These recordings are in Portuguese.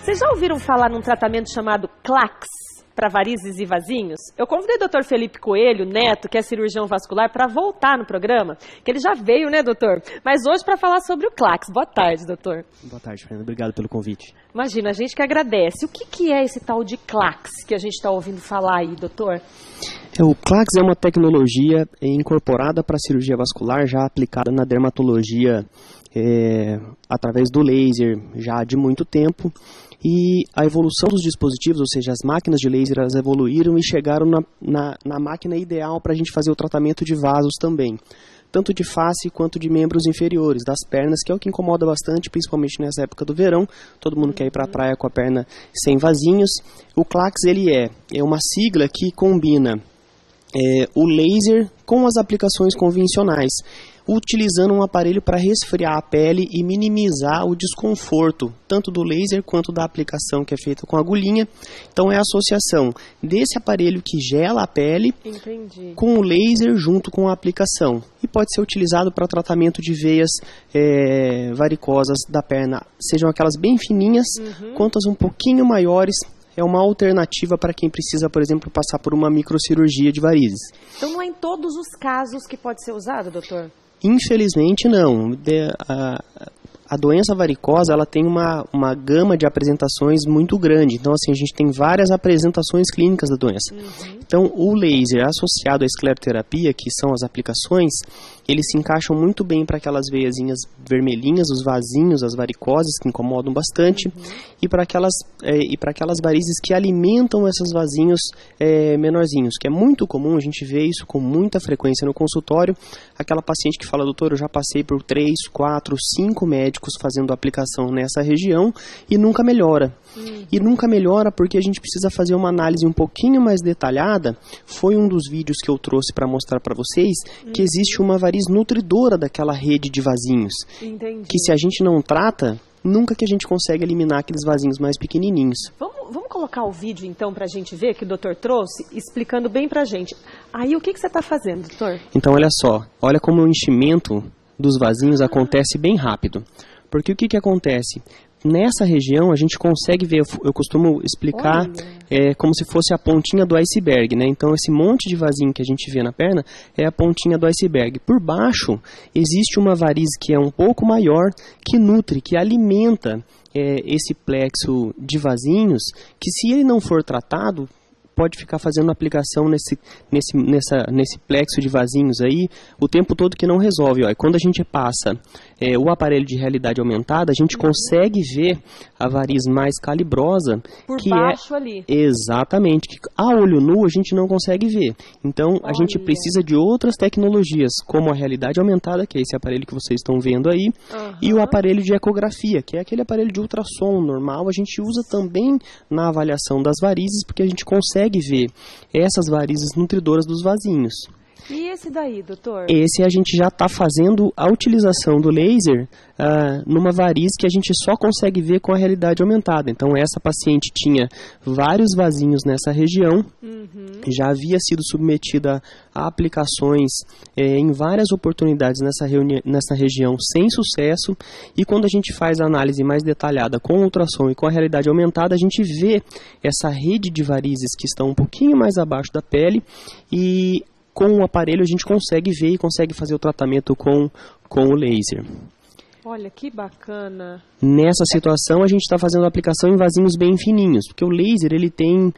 Vocês já ouviram falar num tratamento chamado CLACS para varizes e vasinhos? Eu convidei o Dr. Felipe Coelho Neto, que é cirurgião vascular, para voltar no programa, que ele já veio, né, doutor? Mas hoje para falar sobre o CLACS. Boa tarde, doutor. Boa tarde, Fernanda. Obrigado pelo convite. Imagina, a gente que agradece. O que é esse tal de CLACS que a gente está ouvindo falar aí, doutor? O CLACS é uma tecnologia incorporada para a cirurgia vascular, já aplicada na dermatologia através do laser já de muito tempo. E a evolução dos dispositivos, ou seja, as máquinas de laser, elas evoluíram e chegaram na máquina ideal para a gente fazer o tratamento de vasos também. Tanto de face quanto de membros inferiores, das pernas, que é o que incomoda bastante, principalmente nessa época do verão. Todo mundo quer ir para a praia com a perna sem vasinhos. O CLACS ele é uma sigla que combina o laser com as aplicações convencionais, utilizando um aparelho para resfriar a pele e minimizar o desconforto, tanto do laser quanto da aplicação que é feita com agulhinha. Então é a associação desse aparelho que gela a pele com o laser junto com a aplicação. E pode ser utilizado para tratamento de veias varicosas da perna, sejam aquelas bem fininhas, quanto as um pouquinho maiores. É uma alternativa para quem precisa, por exemplo, passar por uma microcirurgia de varizes. Então não é em todos os casos que pode ser usado, doutor? Infelizmente não. A doença varicosa ela tem uma gama de apresentações muito grande. Então assim, a gente tem várias apresentações clínicas da doença. Então o laser associado à escleroterapia, que são as aplicações, eles se encaixam muito bem para aquelas veiazinhas vermelhinhas, os vasinhos, as varicoses que incomodam bastante, e para aquelas varizes que alimentam esses vasinhos menorzinhos, que é muito comum, a gente vê isso com muita frequência no consultório, aquela paciente que fala, doutor, eu já passei por 3, 4, 5 médicos fazendo aplicação nessa região e nunca melhora. E nunca melhora porque a gente precisa fazer uma análise um pouquinho mais detalhada. Foi um dos vídeos que eu trouxe para mostrar para vocês que existe uma variz nutridora daquela rede de vasinhos. Entendi. Que se a gente não trata, nunca que a gente consegue eliminar aqueles vasinhos mais pequenininhos. Vamos colocar o vídeo então para a gente ver que o doutor trouxe, explicando bem para a gente. Aí o que você está fazendo, doutor? Então olha só, olha como o enchimento dos vasinhos acontece bem rápido. Porque o que acontece? Nessa região a gente consegue ver, eu costumo explicar como se fosse a pontinha do iceberg, né? Então esse monte de vasinho que a gente vê na perna é a pontinha do iceberg. Por baixo existe uma variz que é um pouco maior, que nutre, que alimenta esse plexo de vasinhos, que se ele não for tratado, pode ficar fazendo aplicação nesse plexo de vasinhos aí o tempo todo que não resolve. Ó. E quando a gente passa o aparelho de realidade aumentada, a gente consegue ver a variz mais calibrosa. Por baixo ali. Exatamente. Que a olho nu a gente não consegue ver. Então a gente precisa de outras tecnologias, como a realidade aumentada, que é esse aparelho que vocês estão vendo aí, e o aparelho de ecografia, que é aquele aparelho de ultrassom normal. A gente usa também na avaliação das varizes, porque a gente consegue ver essas varizes nutridoras dos vasinhos. E esse daí, doutor? Esse a gente já está fazendo a utilização do laser numa variz que a gente só consegue ver com a realidade aumentada. Então essa paciente tinha vários vasinhos nessa região, já havia sido submetida a aplicações em várias oportunidades nessa região sem sucesso, e quando a gente faz a análise mais detalhada com o ultrassom e com a realidade aumentada, a gente vê essa rede de varizes que estão um pouquinho mais abaixo da pele, e com o aparelho a gente consegue ver e consegue fazer o tratamento com o laser. Olha, que bacana. Nessa situação a gente está fazendo a aplicação em vasinhos bem fininhos, porque o laser ele tem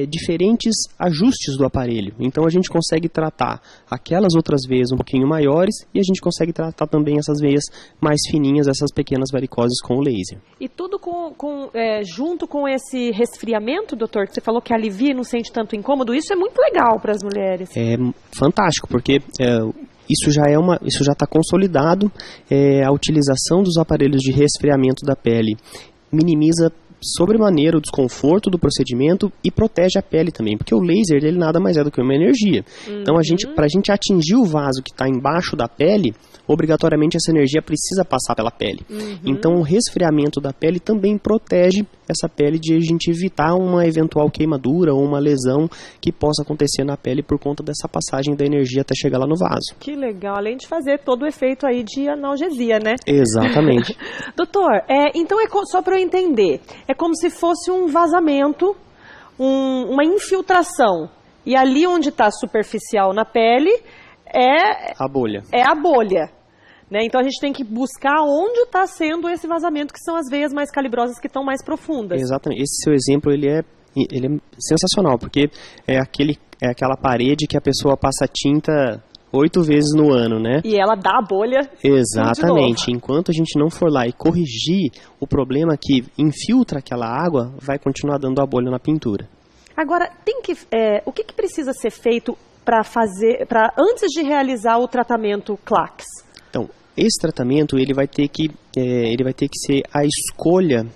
diferentes ajustes do aparelho. Então a gente consegue tratar aquelas outras veias um pouquinho maiores e a gente consegue tratar também essas veias mais fininhas, essas pequenas varicoses com o laser. E tudo junto com esse resfriamento, doutor, que você falou que alivia e não sente tanto incômodo, isso é muito legal para as mulheres. É fantástico, porque isso já está consolidado. A utilização dos aparelhos de resfriamento da pele minimiza sobremaneira o desconforto do procedimento e protege a pele também, porque o laser ele nada mais é do que uma energia. Então para a gente atingir o vaso que está embaixo da pele, obrigatoriamente essa energia precisa passar pela pele. Então o resfriamento da pele também protege essa pele, de a gente evitar uma eventual queimadura ou uma lesão que possa acontecer na pele por conta dessa passagem da energia até chegar lá no vaso. Que legal, além de fazer todo o efeito aí de analgesia, né? Exatamente. Doutor, então só para eu entender, é como se fosse um vazamento, uma infiltração, e ali onde está superficial na pele a bolha. É a bolha. Né? Então a gente tem que buscar onde está sendo esse vazamento, que são as veias mais calibrosas, que estão mais profundas. Exatamente. Esse seu exemplo ele é sensacional, porque é aquela parede que a pessoa passa tinta 8 vezes no ano, né? E ela dá a bolha. Exatamente. Enquanto a gente não for lá e corrigir o problema que infiltra aquela água, vai continuar dando a bolha na pintura. Agora, o que precisa ser feito antes de realizar o tratamento Clax? Então, esse tratamento ele vai ter que ser a escolha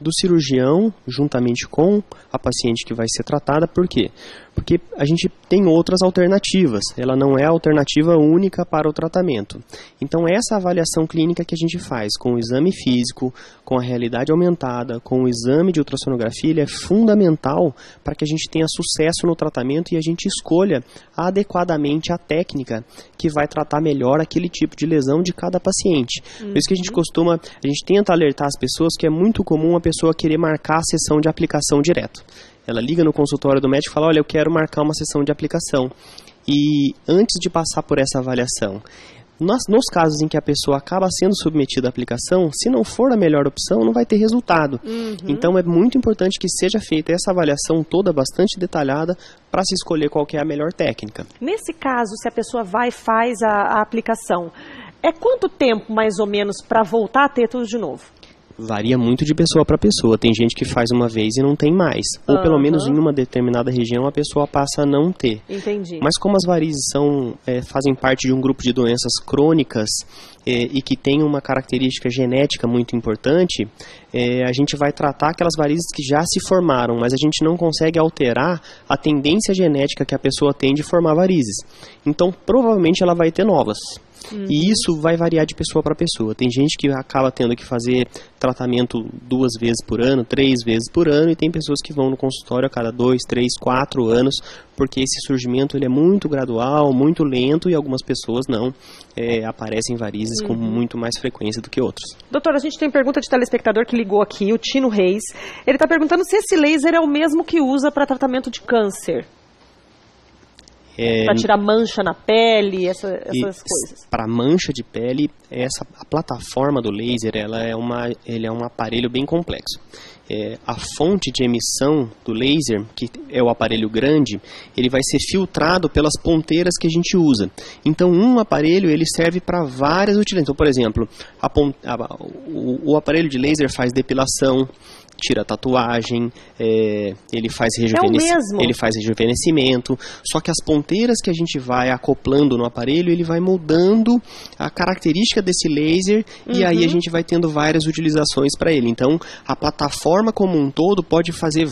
do cirurgião juntamente com a paciente que vai ser tratada. Por quê? Porque a gente tem outras alternativas, ela não é a alternativa única para o tratamento. Então essa avaliação clínica que a gente faz com o exame físico, com a realidade aumentada, com o exame de ultrassonografia, ele é fundamental para que a gente tenha sucesso no tratamento e a gente escolha adequadamente a técnica que vai tratar melhor aquele tipo de lesão de cada paciente. Por isso que a gente tenta alertar as pessoas que é muito comum a pessoa querer marcar a sessão de aplicação direto. Ela liga no consultório do médico e fala, olha, eu quero marcar uma sessão de aplicação. E antes de passar por essa avaliação, nos casos em que a pessoa acaba sendo submetida à aplicação, se não for a melhor opção, não vai ter resultado. Então é muito importante que seja feita essa avaliação toda bastante detalhada para se escolher qual que é a melhor técnica. Nesse caso, se a pessoa vai e faz a aplicação, é quanto tempo mais ou menos para voltar a ter tudo de novo? Varia muito de pessoa para pessoa. Tem gente que faz uma vez e não tem mais. Ou pelo menos em uma determinada região a pessoa passa a não ter. Entendi. Mas como as varizes fazem parte de um grupo de doenças crônicas e que tem uma característica genética muito importante, a gente vai tratar aquelas varizes que já se formaram, mas a gente não consegue alterar a tendência genética que a pessoa tem de formar varizes. Então provavelmente ela vai ter novas. E isso vai variar de pessoa para pessoa. Tem gente que acaba tendo que fazer tratamento 2 vezes por ano, 3 vezes por ano, e tem pessoas que vão no consultório a cada 2, 3, 4 anos, porque esse surgimento ele é muito gradual, muito lento, e algumas pessoas não aparecem varizes com muito mais frequência do que outros. Doutor, a gente tem pergunta de telespectador que ligou aqui, o Tino Reis. Ele está perguntando se esse laser é o mesmo que usa para tratamento de câncer. Para tirar mancha na pele, essas coisas. Para mancha de pele, a plataforma do laser ele é um aparelho bem complexo. A fonte de emissão do laser, que é o aparelho grande, ele vai ser filtrado pelas ponteiras que a gente usa. Então, um aparelho ele serve para várias utilidades. Então, por exemplo, o aparelho de laser faz depilação, tira tatuagem, ele faz rejuvenescimento, só que as ponteiras que a gente vai acoplando no aparelho, ele vai mudando a característica desse laser e aí a gente vai tendo várias utilizações para ele. Então, a plataforma como um todo pode fazer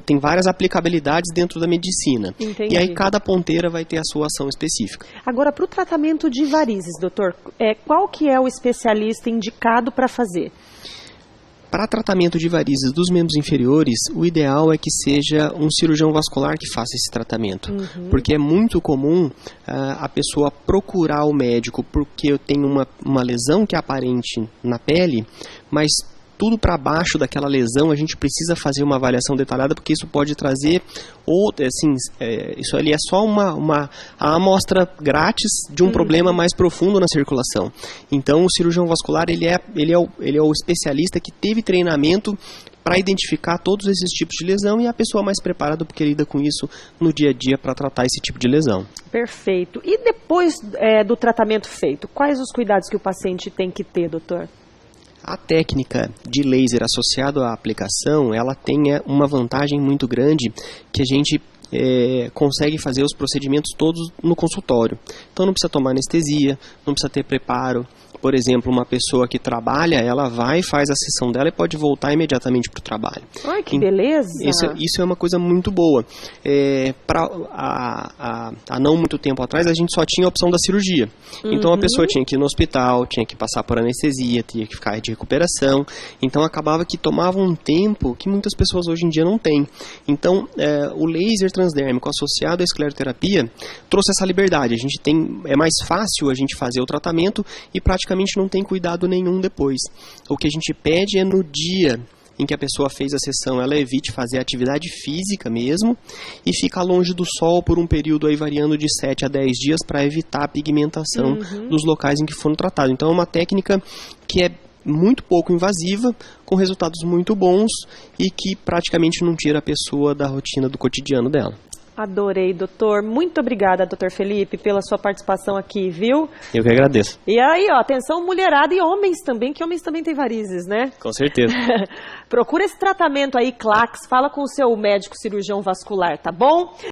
tem várias aplicabilidades dentro da medicina. Entendi. E aí cada ponteira vai ter a sua ação específica. Agora, para o tratamento de varizes, doutor, qual que é o especialista indicado para fazer? Para tratamento de varizes dos membros inferiores, o ideal é que seja um cirurgião vascular que faça esse tratamento. Porque é muito comum a pessoa procurar o médico porque eu tenho uma lesão que é aparente na pele, mas tudo para baixo daquela lesão a gente precisa fazer uma avaliação detalhada, porque isso pode trazer isso ali é só a amostra grátis de um problema mais profundo na circulação. Então o cirurgião vascular ele é o especialista que teve treinamento para identificar todos esses tipos de lesão e é a pessoa mais preparada porque lida com isso no dia a dia para tratar esse tipo de lesão. Perfeito. E depois do tratamento feito, quais os cuidados que o paciente tem que ter, doutor? A técnica de laser associada à aplicação, ela tem uma vantagem muito grande que a gente consegue fazer os procedimentos todos no consultório. Então não precisa tomar anestesia, não precisa ter preparo Por exemplo, uma pessoa que trabalha, ela vai, faz a sessão dela e pode voltar imediatamente para o trabalho. Ai, que beleza! Isso é uma coisa muito boa. Há não muito tempo atrás, a gente só tinha a opção da cirurgia. Então, a pessoa tinha que ir no hospital, tinha que passar por anestesia, tinha que ficar de recuperação. Então, acabava que tomava um tempo que muitas pessoas hoje em dia não têm. Então, o laser transdérmico associado à escleroterapia trouxe essa liberdade. É mais fácil a gente fazer o tratamento e praticamente não tem cuidado nenhum depois. O que a gente pede é no dia em que a pessoa fez a sessão, ela evite fazer atividade física mesmo e ficar longe do sol por um período aí variando de 7 a 10 dias para evitar a pigmentação dos locais em que foram tratados. Então é uma técnica que é muito pouco invasiva, com resultados muito bons e que praticamente não tira a pessoa da rotina do cotidiano dela. Adorei, doutor. Muito obrigada, doutor Felipe, pela sua participação aqui, viu? Eu que agradeço. E aí, ó, atenção mulherada e homens também, que homens também têm varizes, né? Com certeza. Procura esse tratamento aí, Clax, fala com o seu médico cirurgião vascular, tá bom?